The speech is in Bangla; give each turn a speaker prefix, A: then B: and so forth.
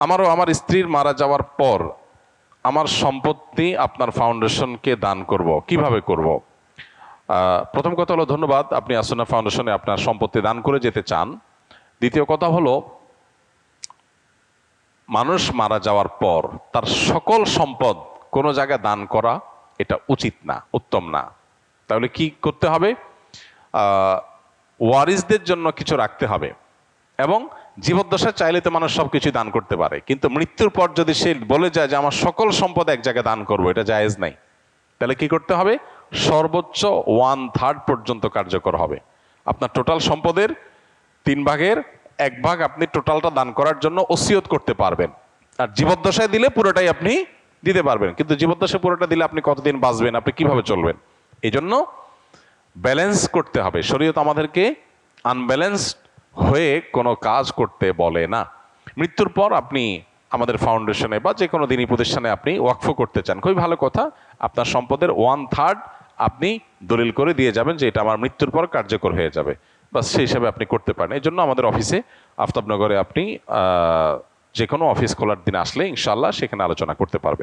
A: আমার স্ত্রীর মারা যাওয়ার পর আমার সম্পত্তি আপনার ফাউন্ডেশনকে দান করব, কিভাবে করব? প্রথম কথা হলো, ধন্যবাদ, আপনি আসনা ফাউন্ডেশনে আপনার সম্পত্তি দান করে যেতে চান। দ্বিতীয় কথা হলো, মানুষ মারা যাওয়ার পর তার সকল সম্পদ কোনো জায়গায় দান করা এটা উচিত না, উত্তম না। তাহলে কি করতে হবে? ওয়ারিসদের জন্য কিছু রাখতে হবে। এবং জীবদ্দশায় চাইলে তো মানুষ সবকিছু দান করতে পারে, কিন্তু মৃত্যুর পর যদি সে বলে যায় যে আমার সকল সম্পদ এক জায়গায় দান করবো, এটা জায়েজ নাই। তাহলে কি করতে হবে? সর্বোচ্চ 1/3 পর্যন্ত কার্যকর হবে। আপনার টোটাল সম্পদের 1/3 আপনি টোটালটা দান করার জন্য ওসিয়ত করতে পারবেন। আর জীবদ্দশায় দিলে পুরোটাই আপনি দিতে পারবেন, কিন্তু জীবদ্দশায় পুরোটা দিলে আপনি কতদিন বাঁচবেন, আপনি কিভাবে চলবেন? এই জন্য ব্যালেন্স করতে হবে। শরীয়ত আমাদেরকে আনব্যালেন্সড হয়ে কোনো কাজ করতে বলে না। মৃত্যুর পর আপনি আমাদের ফাউন্ডেশনে বা যে কোনো দিনী প্রতিষ্ঠানে আপনি ওয়াকফ করতে চান, খুবই ভালো কথা। আপনার সম্পদের 1/3 আপনি দলিল করে দিয়ে যাবেন যে এটা আমার মৃত্যুর পর কার্যকর হয়ে যাবে, বাস সেই হিসাবে আপনি করতে পারেন। এই জন্য আমাদের অফিসে আফতাবনগরে আপনি যে কোনো অফিস খোলার দিন আসলে ইনশাআল্লাহ সেখানে আলোচনা করতে পারবেন।